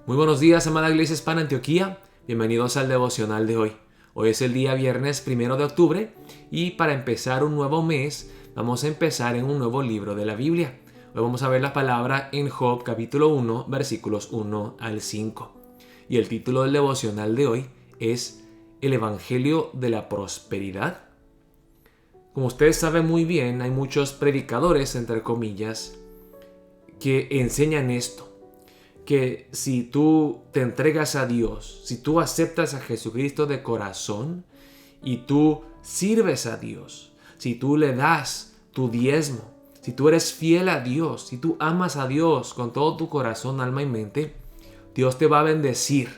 Muy buenos días, amada Iglesia Hispana Antioquía. Bienvenidos al devocional de hoy. Hoy es el día viernes 1 de octubre y para empezar un nuevo mes vamos a empezar en un nuevo libro de la Biblia. Hoy vamos a ver la palabra en Job capítulo 1 versículos 1 al 5. Y el título del devocional de hoy es El Evangelio de la Prosperidad. Como ustedes saben muy bien, hay muchos predicadores, entre comillas, que enseñan esto. Que si tú te entregas a Dios, si tú aceptas a Jesucristo de corazón y tú sirves a Dios, si tú le das tu diezmo, si tú eres fiel a Dios, si tú amas a Dios con todo tu corazón, alma y mente, Dios te va a bendecir.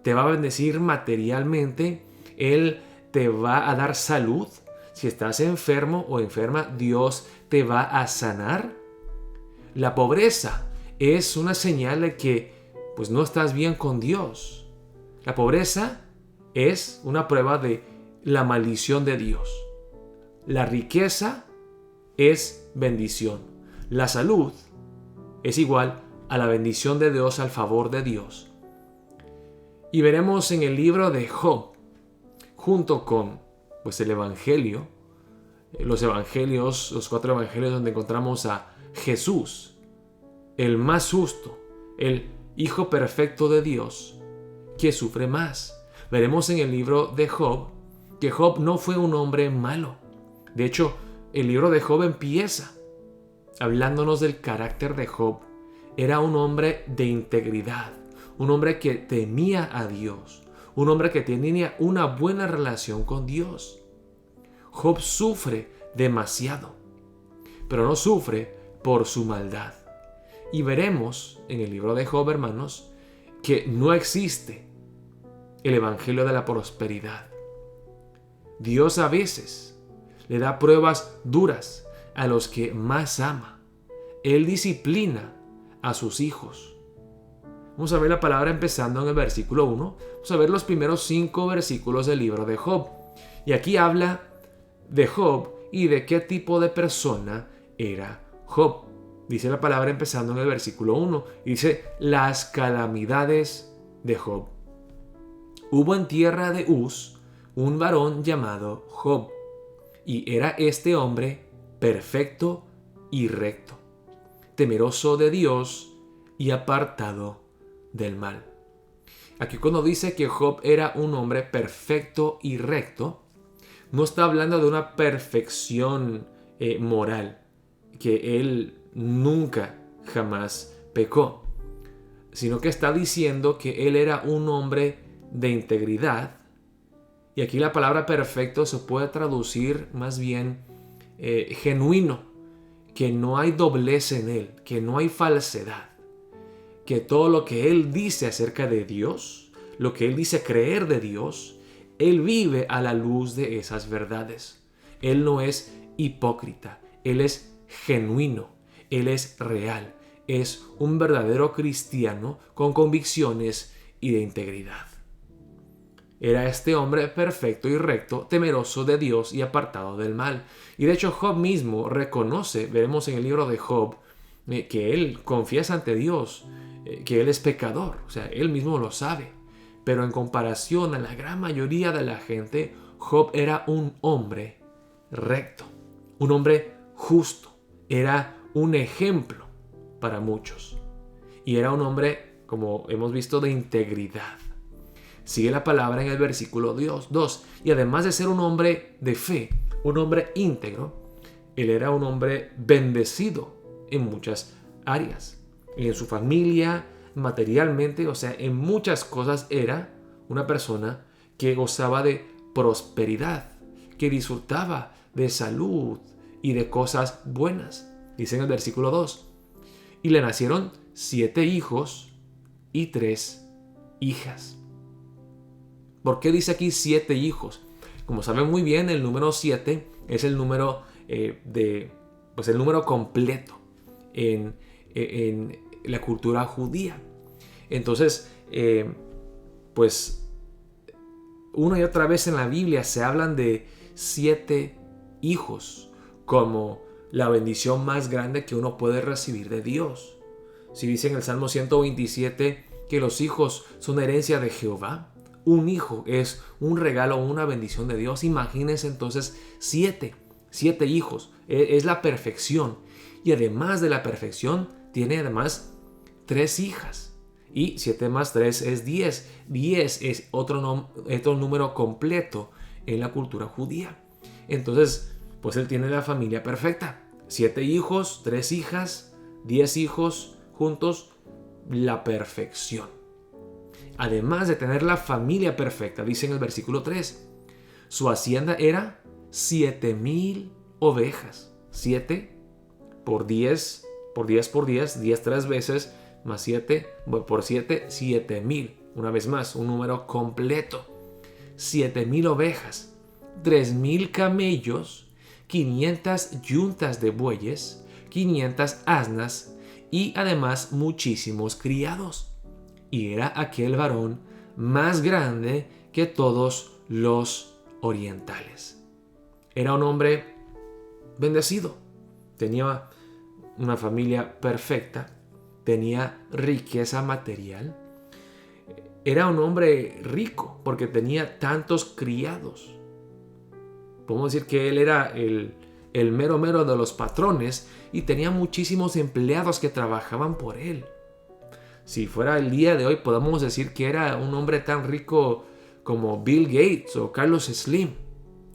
Te va a bendecir materialmente. Él te va a dar salud. Si estás enfermo o enferma, Dios te va a sanar. La pobreza es una señal de que pues no estás bien con Dios. La pobreza es una prueba de la maldición de Dios. La riqueza es bendición. La salud es igual a la bendición de Dios, al favor de Dios. Y veremos en el libro de Job, junto con pues el Evangelio, los Evangelios, los 4 Evangelios donde encontramos a Jesús, el más justo, el Hijo perfecto de Dios, que sufre más. Veremos en el libro de Job que Job no fue un hombre malo. De hecho, el libro de Job empieza hablándonos del carácter de Job. Era un hombre de integridad, un hombre que temía a Dios, un hombre que tenía una buena relación con Dios. Job sufre demasiado, pero no sufre por su maldad. Y veremos en el libro de Job, hermanos, que no existe el evangelio de la prosperidad. Dios a veces le da pruebas duras a los que más ama. Él disciplina a sus hijos. Vamos a ver la palabra empezando en el versículo 1. Vamos a ver los primeros 5 versículos del libro de Job. Y aquí habla de Job y de qué tipo de persona era Job. Dice la palabra empezando en el versículo 1. Dice, las calamidades de Job. Hubo en tierra de Uz un varón llamado Job, y era este hombre perfecto y recto, temeroso de Dios y apartado del mal. Aquí cuando dice que Job era un hombre perfecto y recto, no está hablando de una perfección moral, que él nunca jamás pecó, sino que está diciendo que él era un hombre de integridad. Y aquí la palabra perfecto se puede traducir más bien genuino, que no hay doblez en él, que no hay falsedad, que todo lo que él dice acerca de Dios, lo que él dice creer de Dios, él vive a la luz de esas verdades. Él no es hipócrita, él es genuino. Él es real, es un verdadero cristiano con convicciones y de integridad. Era este hombre perfecto y recto, temeroso de Dios y apartado del mal. Y de hecho Job mismo reconoce, veremos en el libro de Job, que él confiesa ante Dios, que él es pecador, o sea, él mismo lo sabe. Pero en comparación a la gran mayoría de la gente, Job era un hombre recto, un hombre justo, era un ejemplo para muchos. Y era un hombre, como hemos visto, de integridad. Sigue la palabra en el versículo 2. Y además de ser un hombre de fe, un hombre íntegro, él era un hombre bendecido en muchas áreas. Y en su familia, materialmente, o sea, en muchas cosas era una persona que gozaba de prosperidad, que disfrutaba de salud y de cosas buenas. Dice en el versículo 2, y le nacieron 7 hijos y 3 hijas. ¿Por qué dice aquí 7 hijos? Como saben muy bien, el número 7 es el número el número completo en la cultura judía. Entonces, pues una y otra vez en la Biblia se hablan de 7 hijos como la bendición más grande que uno puede recibir de Dios. Si dice en el Salmo 127, que los hijos son herencia de Jehová? Un hijo es un regalo, una bendición de Dios. Imagínense entonces 7 hijos. Es la perfección. Y además de la perfección, tiene además 3 hijas. Y 7 más 3 es 10. 10 es otro número completo en la cultura judía. Entonces, pues él tiene la familia perfecta. 7 hijos, 3 hijas, 10 hijos juntos, la perfección. Además de tener la familia perfecta, dice en el versículo 3, su hacienda era 7,000 ovejas. 7 por 10, 10 3 veces, más 7 por 7, 7,000. Una vez más, un número completo. 7,000 ovejas, 3,000 camellos, 500 yuntas de bueyes, 500 asnas y además muchísimos criados. Y era aquel varón más grande que todos los orientales. Era un hombre bendecido. Tenía una familia perfecta. Tenía riqueza material. Era un hombre rico porque tenía tantos criados. Podemos decir que él era el mero de los patrones y tenía muchísimos empleados que trabajaban por él. Si fuera el día de hoy, podemos decir que era un hombre tan rico como Bill Gates o Carlos Slim.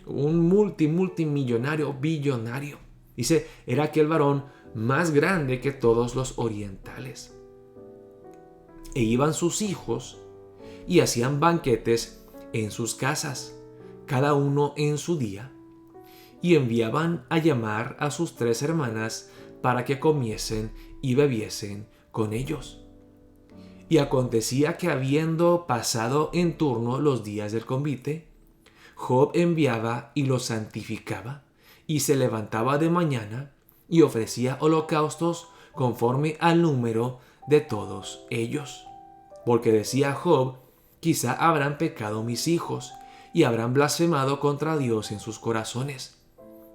Un multimillonario, billonario. Dice, era aquel varón más grande que todos los orientales. E iban sus hijos y hacían banquetes en sus casas, cada uno en su día, y enviaban a llamar a sus 3 hermanas para que comiesen y bebiesen con ellos. Y acontecía que habiendo pasado en turno los días del convite, Job enviaba y los santificaba, y se levantaba de mañana y ofrecía holocaustos conforme al número de todos ellos. Porque decía Job, quizá habrán pecado mis hijos, y habrán blasfemado contra Dios en sus corazones.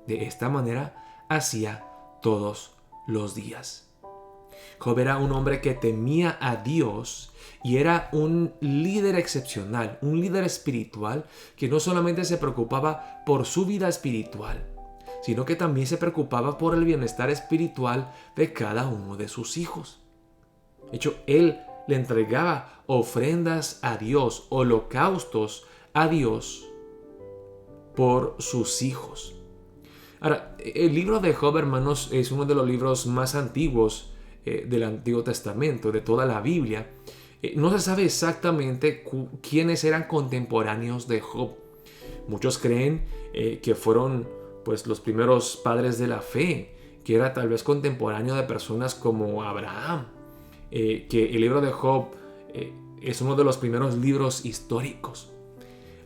De esta manera hacía todos los días. Job era un hombre que temía a Dios y era un líder excepcional, un líder espiritual que no solamente se preocupaba por su vida espiritual, sino que también se preocupaba por el bienestar espiritual de cada uno de sus hijos. De hecho, él le entregaba ofrendas a Dios, holocaustos a Dios por sus hijos. Ahora, el libro de Job, hermanos, es uno de los libros más antiguos del Antiguo Testamento, de toda la Biblia. No se sabe exactamente quiénes eran contemporáneos de Job. Muchos creen que fueron pues, los primeros padres de la fe, que era tal vez contemporáneo de personas como Abraham, que el libro de Job es uno de los primeros libros históricos.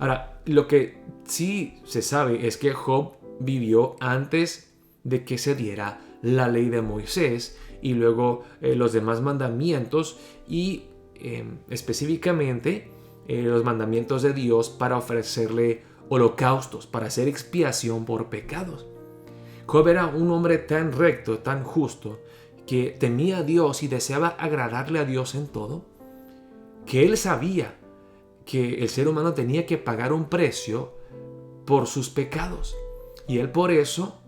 Ahora, lo que sí se sabe es que Job vivió antes de que se diera la ley de Moisés y luego los demás mandamientos y específicamente los mandamientos de Dios para ofrecerle holocaustos, para hacer expiación por pecados. Job era un hombre tan recto, tan justo, que temía a Dios y deseaba agradarle a Dios en todo, que él sabía que el ser humano tenía que pagar un precio por sus pecados. Y él por eso,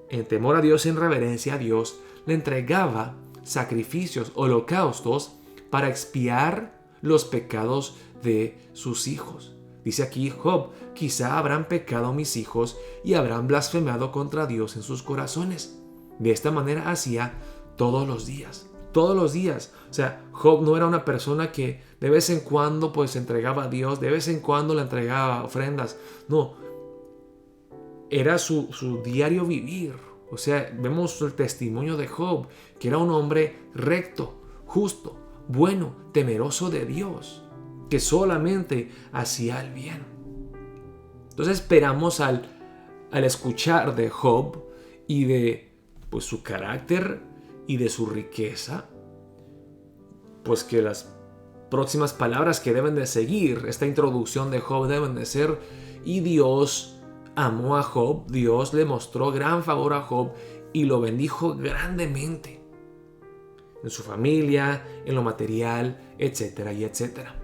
en temor a Dios, en reverencia a Dios, le entregaba sacrificios, holocaustos, para expiar los pecados de sus hijos. Dice aquí Job, quizá habrán pecado mis hijos y habrán blasfemado contra Dios en sus corazones. De esta manera hacía todos los días. Todos los días. O sea, Job no era una persona que de vez en cuando pues entregaba a Dios, de vez en cuando le entregaba ofrendas. No, era su diario vivir. O sea, vemos el testimonio de Job, que era un hombre recto, justo, bueno, temeroso de Dios, que solamente hacía el bien. Entonces esperamos al escuchar de Job y de pues, su carácter y de su riqueza, pues que las próximas palabras que deben de seguir esta introducción de Job deben de ser: y Dios amó a Job, Dios le mostró gran favor a Job y lo bendijo grandemente. en su familia, en lo material, etcétera y etcétera.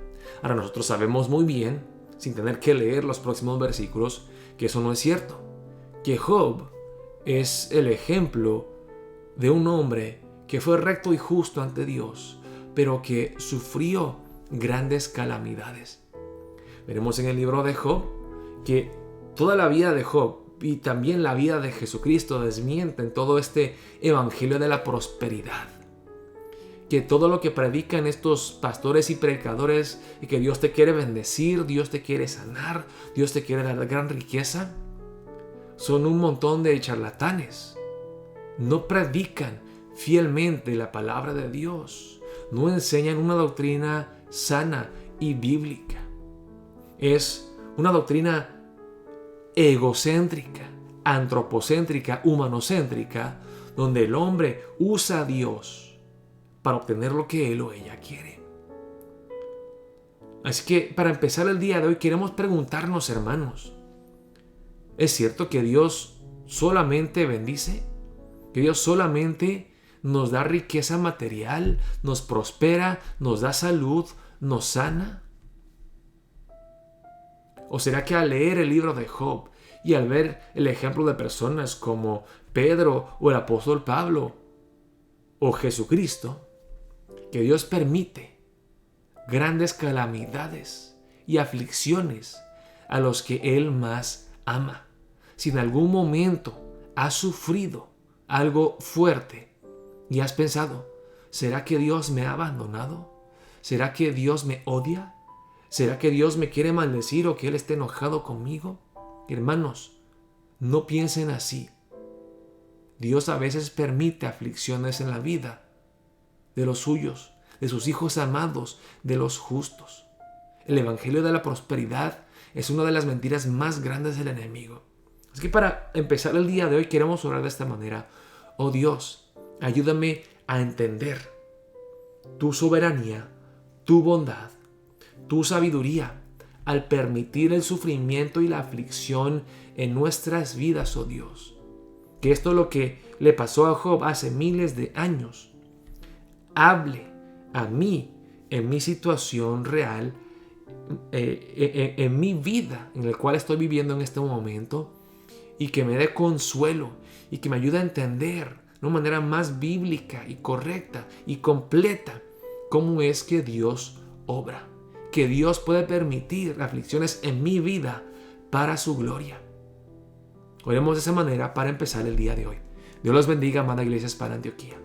Ahora nosotros sabemos muy bien, sin tener que leer los próximos versículos, que eso no es cierto. Que Job es el ejemplo de un hombre que fue recto y justo ante Dios, pero que sufrió grandes calamidades. Veremos en el libro de Job que toda la vida de Job y también la vida de Jesucristo desmienten todo este evangelio de la prosperidad. Que todo lo que predican estos pastores y predicadores, y que Dios te quiere bendecir, Dios te quiere sanar, Dios te quiere dar gran riqueza, son un montón de charlatanes. No predican fielmente la palabra de Dios. No enseñan una doctrina sana y bíblica. Es una doctrina egocéntrica, antropocéntrica, humanocéntrica, donde el hombre usa a Dios para obtener lo que él o ella quiere. Así que para empezar el día de hoy queremos preguntarnos, hermanos, ¿es cierto que Dios solamente bendice? ¿Que Dios solamente nos da riqueza material, nos prospera, nos da salud, nos sana? ¿O será que al leer el libro de Job y al ver el ejemplo de personas como Pedro o el apóstol Pablo o Jesucristo, que Dios permite grandes calamidades y aflicciones a los que Él más ama? Si en algún momento has sufrido algo fuerte y has pensado, ¿será que Dios me ha abandonado? ¿Será que Dios me odia? ¿Será que Dios me quiere maldecir o que Él esté enojado conmigo? Hermanos, no piensen así. Dios a veces permite aflicciones en la vida de los suyos, de sus hijos amados, de los justos. El evangelio de la prosperidad es una de las mentiras más grandes del enemigo. Así que para empezar el día de hoy queremos orar de esta manera. Oh Dios, ayúdame a entender tu soberanía, tu bondad, tu sabiduría al permitir el sufrimiento y la aflicción en nuestras vidas, oh Dios. Que esto es lo que le pasó a Job hace miles de años. Hable a mí en mi situación real, en mi vida, en la cual estoy viviendo en este momento, y que me dé consuelo y que me ayude a entender de una manera más bíblica y correcta y completa cómo es que Dios obra. Que Dios puede permitir aflicciones en mi vida para su gloria. Oremos de esa manera para empezar el día de hoy. Dios los bendiga, amada Iglesia Hispana Antioquía.